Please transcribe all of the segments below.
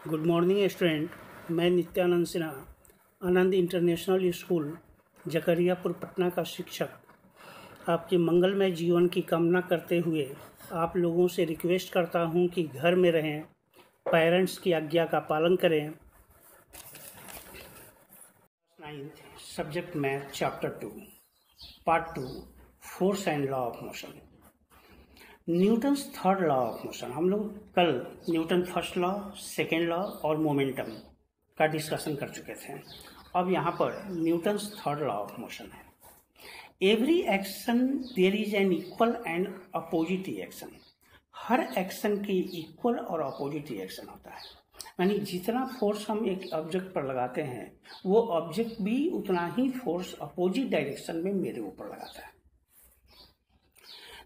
Good morning student. मैं नित्यानंद सिन्हा, आनंद international school Zakariyapur Patna का शिक्षक आपके मंगलमय जीवन की कामना करते हुए आप लोगों से रिक्वेस्ट करता हूं कि घर में रहें, पेरेंट्स की आज्ञा का पालन करें। 9th subject math chapter 2 part 2 force and law of motion. Newton's third law of motion. हम लोग कल Newton first law, second law और मोमेंटम का डिस्कशन कर चुके थे। अब यहाँ पर Newton's third law of motion है। Every action there is an equal and opposite reaction. हर एक्शन की इक्वल और अपोजिट रिएक्शन होता है, यानी जितना फोर्स हम एक ऑब्जेक्ट पर लगाते हैं वो ऑब्जेक्ट भी उतना ही फोर्स अपोजिट डायरेक्शन में मेरे ऊपर लगाता है।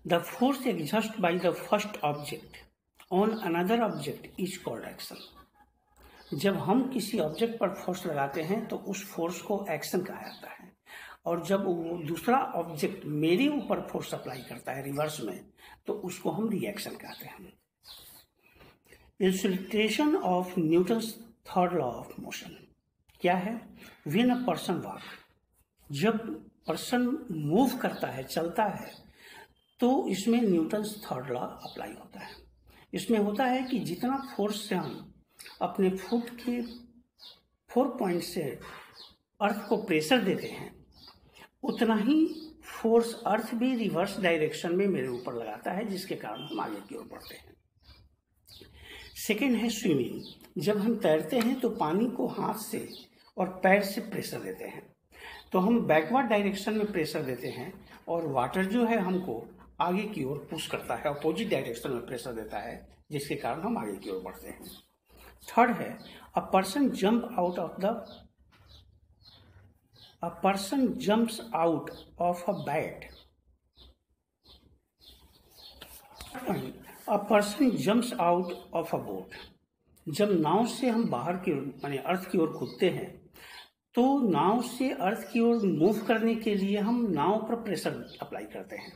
The force exerted by the first object on another object is called action. जब हम किसी ऑब्जेक्ट पर फोर्स लगाते हैं तो उस फोर्स को एक्शन कहा जाता है, और जब वो दूसरा ऑब्जेक्ट मेरे ऊपर फोर्स अप्लाई करता है रिवर्स में तो उसको हम रिएक्शन कहते हैं। Illustration of Newton's third law of motion क्या है? व्हेन अ पर्सन वॉक, जब पर्सन मूव करता है, चलता है, तो इसमें न्यूटन्स थर्ड लॉ अप्लाई होता है। इसमें होता है कि जितना फोर्स से हम अपने फुट के 4 पॉइंट से अर्थ को प्रेशर देते हैं उतना ही फोर्स अर्थ भी रिवर्स डायरेक्शन में मेरे ऊपर लगाता है, जिसके कारण हम आगे की ओर बढ़ते हैं। सेकेंड है स्विमिंग। जब हम तैरते हैं तो पानी को हाथ से और पैर से प्रेशर देते हैं, तो हम बैकवर्ड डायरेक्शन में प्रेशर देते हैं और वाटर जो है हमको आगे की ओर पुश करता है, अपोजिट डायरेक्शन में प्रेशर देता है, जिसके कारण हम आगे की ओर बढ़ते हैं। थर्ड है a person jumps out of a bat. A person jumps out of a boat. जब नाव से हम बाहर की ओर यानी अर्थ की ओर कूदते हैं तो नाव से अर्थ की ओर मूव करने के लिए हम नाव पर प्रेशर अप्लाई करते हैं।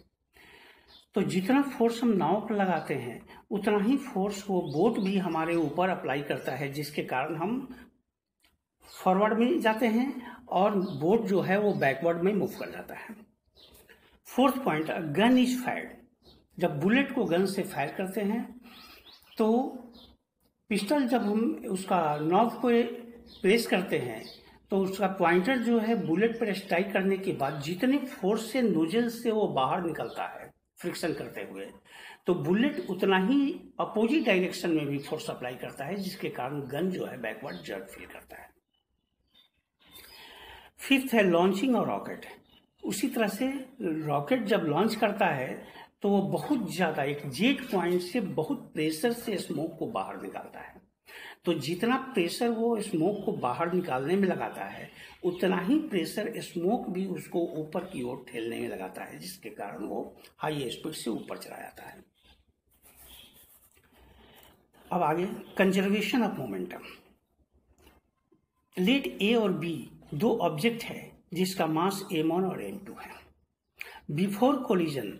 तो जितना फोर्स हम नाव पर लगाते हैं उतना ही फोर्स वो बोट भी हमारे ऊपर अप्लाई करता है, जिसके कारण हम फॉरवर्ड में जाते हैं और बोट जो है वो बैकवर्ड में मूव कर जाता है। Fourth point, gun is fired. जब बुलेट को गन से फायर करते हैं तो पिस्टल जब हम उसका नॉब को प्रेस करते हैं तो उसका पॉइंटर जो है बुलेट पर स्ट्राइक करने के बाद जितने फोर्स से नोजल से वो बाहर निकलता है फ्रिक्शन करते हुए, तो बुलेट उतना ही अपोजिट डायरेक्शन में भी फोर्स अप्लाई करता है, जिसके कारण गन जो है बैकवर्ड जर्क फील करता है। फिफ्थ है लॉन्चिंग और रॉकेट। उसी तरह से रॉकेट जब लॉन्च करता है तो वो बहुत ज़्यादा एक जेट पॉइंट से बहुत प्रेशर से स्मोक को बाहर निकालता है। तो जितना प्रेशर वो स्मोक को बाहर निकालने में लगाता है उतना ही प्रेशर स्मोक भी उसको ऊपर की ओर ठेलने में लगाता है, जिसके कारण वो हाई स्पीड से ऊपर चला जाता है। अब आगे कंजर्वेशन ऑफ मोमेंटम। लेट ए और बी दो ऑब्जेक्ट है जिसका मास m1 और m2 है। बिफोर कोलिजन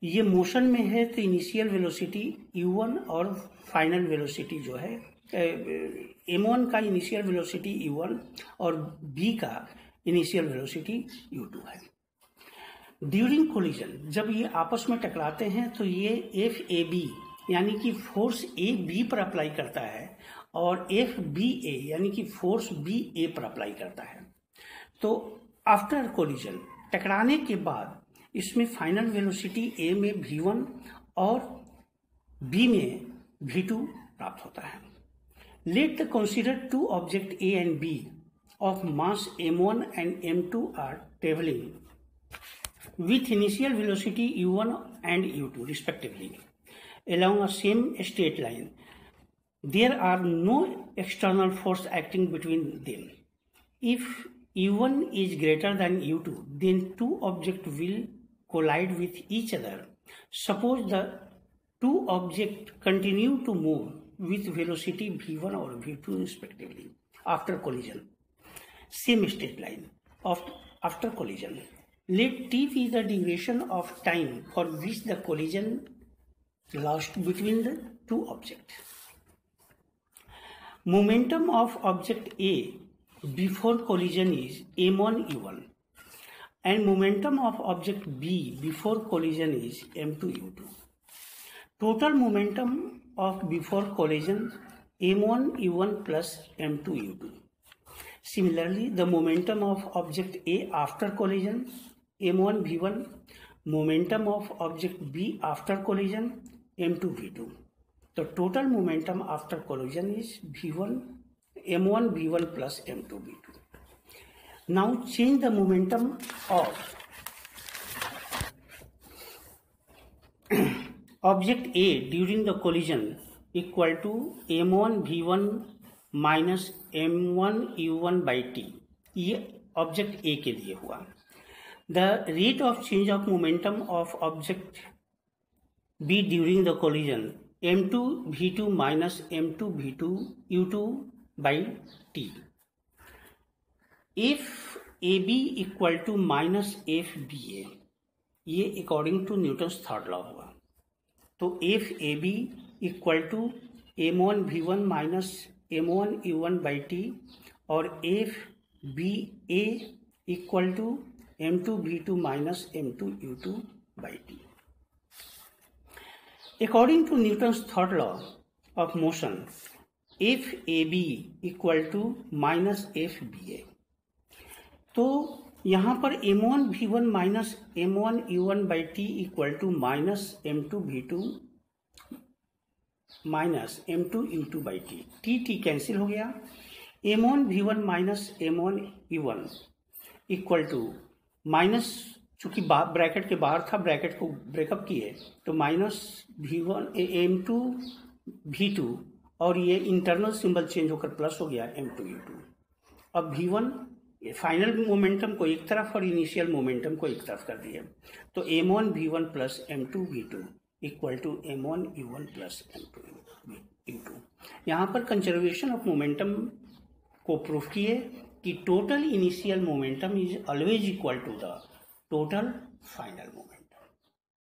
ये मोशन में है तो इनिशियल वेलोसिटी u1 और फाइनल वेलोसिटी जो है m1 का इनिशियल वेलोसिटी u1 और b का इनिशियल वेलोसिटी u2 है। ड्यूरिंग कोलिजन जब ये आपस में टकराते हैं तो ये FAB यानी कि फोर्स AB पर अप्लाई करता है और FBA यानी कि फोर्स BA पर अप्लाई करता है। तो आफ्टर कोलिजन टकराने के बाद इसमें फाइनल वेलोसिटी A में v1 और B में v2 प्राप्त होता है। Let the consider two objects A and B of mass m1 and m2 are traveling with initial velocity u1 and u2 respectively along a same straight line. There are no external force acting between them. If u1 is greater than u2, then two objects will collide with each other. Suppose the two objects continue to move with velocity v1 or v2 respectively after collision. Same straight line after collision. Let t be the duration of time for which the collision lasts between the two objects. Momentum of object A before collision is m1 u1 and momentum of object B before collision is m2 u2. Total momentum of before collision m1 u1 plus m2 u2. Similarly, the momentum of object A after collision m1 v1, momentum of object B after collision m2 v2. The total momentum after collision is v1 m1 v1 plus m2 v2. Now change the momentum of object A during the collision equal to m1 v1 minus m1 u1 by T, ये object A के लिए हुआ. The rate of change of momentum of object B during the collision m2 v2 minus m2 v2 u2 by T. F A B equal to minus F B A, ये according to Newton's third law हुआ. तो F A B equal to m1 v1 minus m1 u1 by T और F B A equal to m2 v2 minus m2 u2 by T. According to Newton's third law of motion, F A B equal to minus F B A. तो यहाँ पर m1 v1 minus m1 u1 by T equal to minus m2 v2 minus m2 u2 by T. T cancel हो गया. m1 v1 minus m1 u1 equal to minus, चूंकि bracket के बाहर था, bracket को ब्रेकअप किए तो माइनस v1 m2 v2 और ये इंटरनल सिंबल चेंज होकर प्लस हो गया m2 u2. अब v1 फाइनल मोमेंटम को एक तरफ और इनिशियल मोमेंटम को एक तरफ कर दिए. तो m1 v1 plus m2 v2 equal to m1 u1 plus m2 u2. यहाँ पर कंजर्वेशन ऑफ मोमेंटम को प्रूफ किए कि total initial momentum is always equal to the total final momentum.